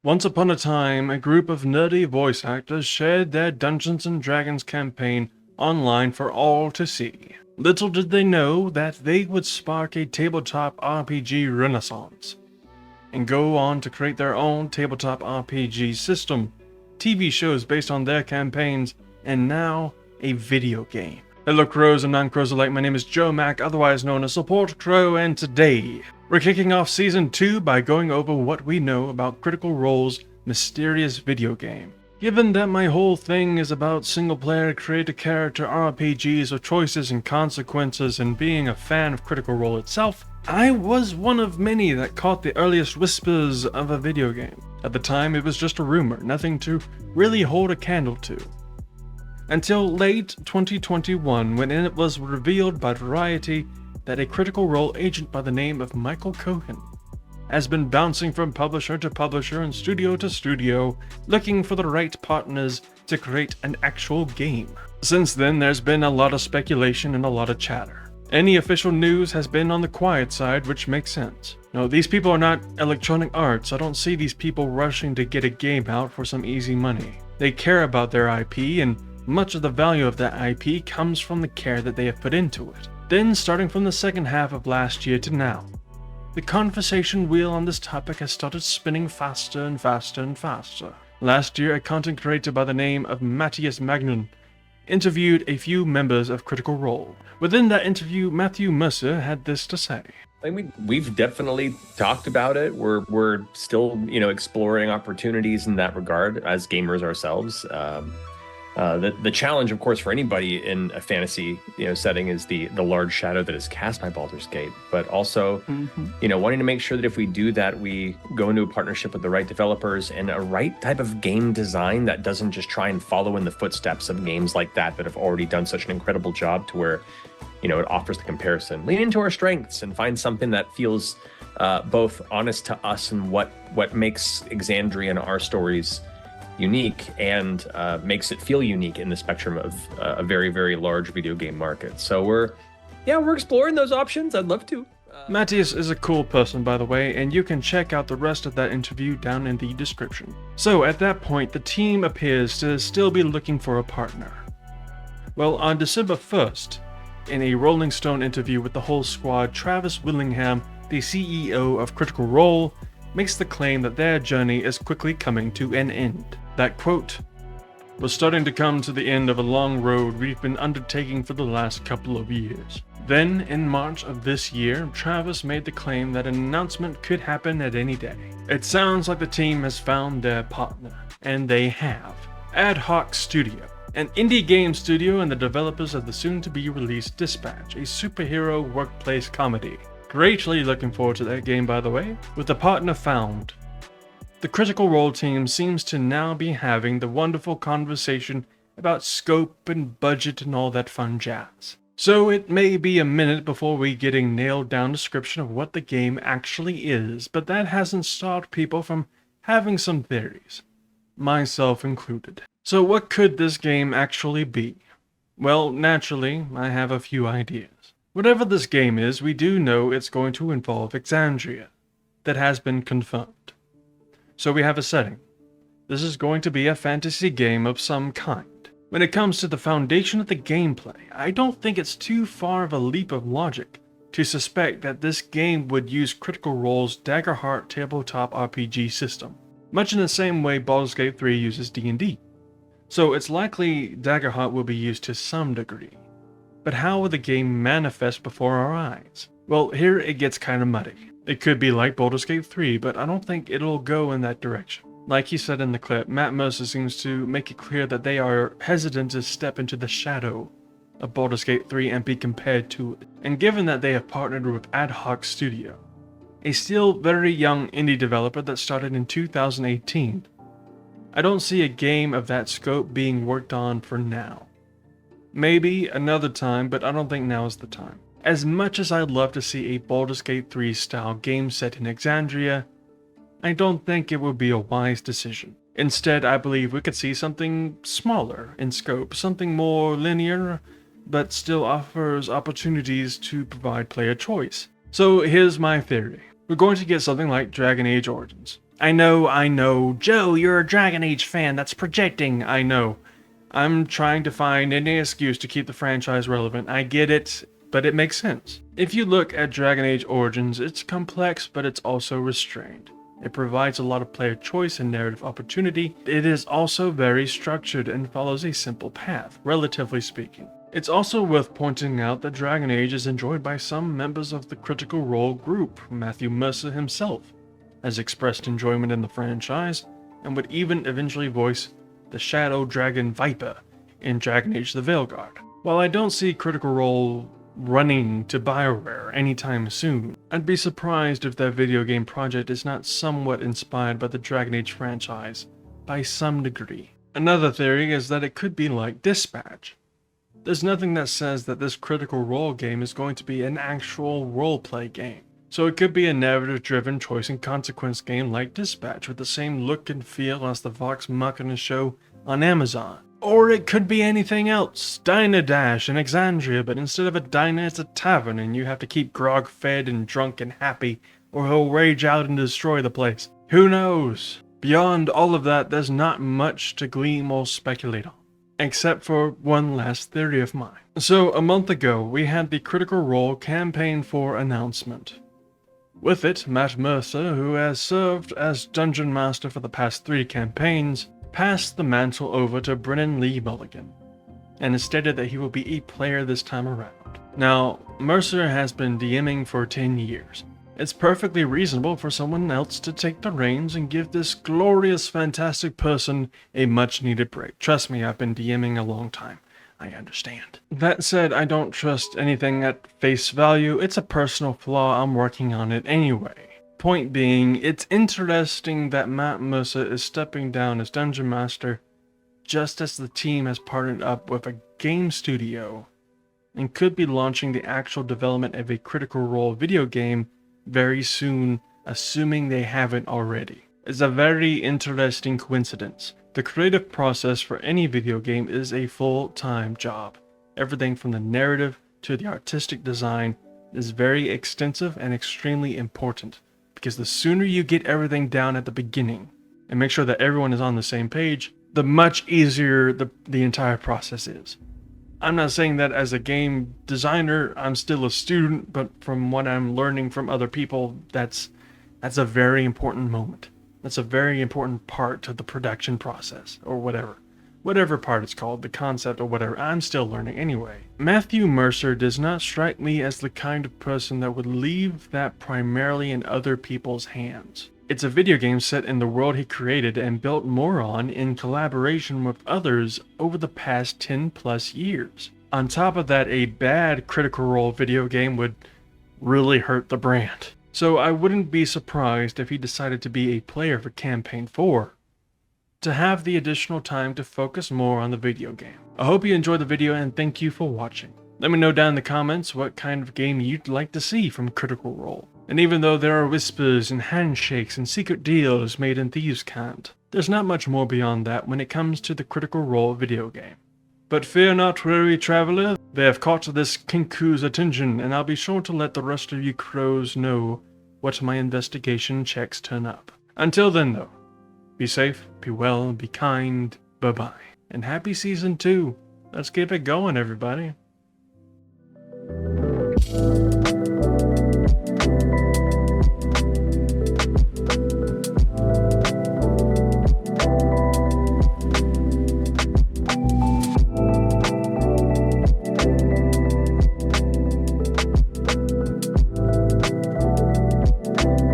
Once upon a time, a group of nerdy voice actors shared their Dungeons & Dragons campaign online for all to see. Little did they know that they would spark a tabletop RPG renaissance, and go on to create their own tabletop RPG system, TV shows based on their campaigns, and now a video game. Hello crows and non-crows alike, my name is Joe Mack, otherwise known as Support Crow, and today we're kicking off Season 2 by going over what we know about Critical Role's mysterious video game. Given that my whole thing is about single-player create-a-character RPGs with choices and consequences and being a fan of Critical Role itself, I was one of many that caught the earliest whispers of a video game. At the time, it was just a rumor, nothing to really hold a candle to. Until late 2021, when it was revealed by Variety that a Critical Role agent by the name of Michael Cohen has been bouncing from publisher to publisher and studio to studio, looking for the right partners to create an actual game. Since then, there's been a lot of speculation and a lot of chatter. Any official news has been on the quiet side, which makes sense. No, these people are not Electronic Arts. I don't see these people rushing to get a game out for some easy money. They care about their IP, and much of the value of that IP comes from the care that they have put into it. Then, starting from the second half of last year to now, the conversation wheel on this topic has started spinning faster and faster and faster. Last year, a content creator by the name of Matthias Magnon interviewed a few members of Critical Role. Within that interview, Matthew Mercer had this to say. I mean, we've definitely talked about it. We're still, exploring opportunities in that regard as gamers ourselves. The challenge, of course, for anybody in a fantasy, setting is the large shadow that is cast by Baldur's Gate. But also, wanting to make sure that if we do that, we go into a partnership with the right developers and a right type of game design that doesn't just try and follow in the footsteps of games like that have already done such an incredible job to where, it offers the comparison. Lean into our strengths and find something that feels both honest to us and what makes Exandria and our stories unique and makes it feel unique in the spectrum of a very, very large video game market. So we're exploring those options. I'd love to. Matthias is a cool person, by the way, and you can check out the rest of that interview down in the description. So at that point, the team appears to still be looking for a partner. Well, on December 1st, in a Rolling Stone interview with the whole squad, Travis Willingham, the CEO of Critical Role, makes the claim that their journey is quickly coming to an end. That quote, "We're starting to come to the end of a long road we've been undertaking for the last couple of years." Then, in March of this year, Travis made the claim that an announcement could happen at any day. It sounds like the team has found their partner, and they have. Ad Hoc Studio, an indie game studio and the developers of the soon-to-be-released Dispatch, a superhero workplace comedy. Greatly looking forward to that game, by the way. With the partner found, the Critical Role team seems to now be having the wonderful conversation about scope and budget and all that fun jazz. So it may be a minute before we get a nailed down description of what the game actually is, but that hasn't stopped people from having some theories, myself included. So what could this game actually be? Well, naturally, I have a few ideas. Whatever this game is, we do know it's going to involve Exandria. That has been confirmed. So we have a setting. This is going to be a fantasy game of some kind. When it comes to the foundation of the gameplay, I don't think it's too far of a leap of logic to suspect that this game would use Critical Role's Daggerheart tabletop RPG system, much in the same way Baldur's Gate 3 uses D&D. So it's likely Daggerheart will be used to some degree. But how will the game manifest before our eyes? Well, here it gets kind of muddy. It could be like Baldur's Gate 3, but I don't think it'll go in that direction. Like he said in the clip, Matt Mercer seems to make it clear that they are hesitant to step into the shadow of Baldur's Gate 3 and be compared to it. And given that they have partnered with Ad Hoc Studio, a still very young indie developer that started in 2018, I don't see a game of that scope being worked on for now. Maybe another time, but I don't think now is the time. As much as I'd love to see a Baldur's Gate 3 style game set in Exandria, I don't think it would be a wise decision. Instead, I believe we could see something smaller in scope, something more linear, but still offers opportunities to provide player choice. So here's my theory. We're going to get something like Dragon Age Origins. I know. Joe, you're a Dragon Age fan. That's projecting. I know. I'm trying to find any excuse to keep the franchise relevant. I get it, but it makes sense. If you look at Dragon Age Origins, it's complex, but it's also restrained. It provides a lot of player choice and narrative opportunity. It is also very structured and follows a simple path, relatively speaking. It's also worth pointing out that Dragon Age is enjoyed by some members of the Critical Role group. Matthew Mercer himself has expressed enjoyment in the franchise, and would even eventually voice the Shadow Dragon Viper in Dragon Age the Veilguard. While I don't see Critical Role running to BioWare anytime soon, I'd be surprised if their video game project is not somewhat inspired by the Dragon Age franchise, by some degree. Another theory is that it could be like Dispatch. There's nothing that says that this Critical Role game is going to be an actual roleplay game. So it could be a narrative-driven choice and consequence game like Dispatch with the same look and feel as the Vox Machina show on Amazon. Or it could be anything else, Diner Dash in Exandria, but instead of a diner it's a tavern and you have to keep Grog fed and drunk and happy or he'll rage out and destroy the place. Who knows? Beyond all of that, there's not much to glean or speculate on, except for one last theory of mine. So a month ago, we had the Critical Role Campaign 4 announcement. With it, Matt Mercer, who has served as Dungeon Master for the past 3 campaigns, passed the mantle over to Brennan Lee Mulligan, and has stated that he will be a player this time around. Now, Mercer has been DMing for 10 years. It's perfectly reasonable for someone else to take the reins and give this glorious, fantastic person a much-needed break. Trust me, I've been DMing a long time. I understand. That said, I don't trust anything at face value. It's a personal flaw. I'm working on it anyway. Point being, it's interesting that Matt Mercer is stepping down as Dungeon Master just as the team has partnered up with a game studio and could be launching the actual development of a Critical Role video game very soon, assuming they haven't already. It's a very interesting coincidence. The creative process for any video game is a full-time job. Everything from the narrative to the artistic design is very extensive and extremely important, because the sooner you get everything down at the beginning and make sure that everyone is on the same page, the much easier the entire process is. I'm not saying that as a game designer, I'm still a student, but from what I'm learning from other people, that's a very important moment. That's a very important part of the production process, or whatever part it's called, the concept or whatever. I'm still learning anyway. Matthew Mercer does not strike me as the kind of person that would leave that primarily in other people's hands. It's a video game set in the world he created and built more on in collaboration with others over the past 10 plus years. On top of that, a bad Critical Role video game would really hurt the brand. So I wouldn't be surprised if he decided to be a player for Campaign 4, to have the additional time to focus more on the video game. I hope you enjoyed the video and thank you for watching. Let me know down in the comments what kind of game you'd like to see from Critical Role. And even though there are whispers and handshakes and secret deals made in Thieves' Cant, there's not much more beyond that when it comes to the Critical Role video game. But fear not, weary traveler, they have caught this Kinku's attention, and I'll be sure to let the rest of you crows know what my investigation checks turn up. Until then though, be safe, be well, be kind, bye-bye. And happy Season 2. Let's keep it going, everybody.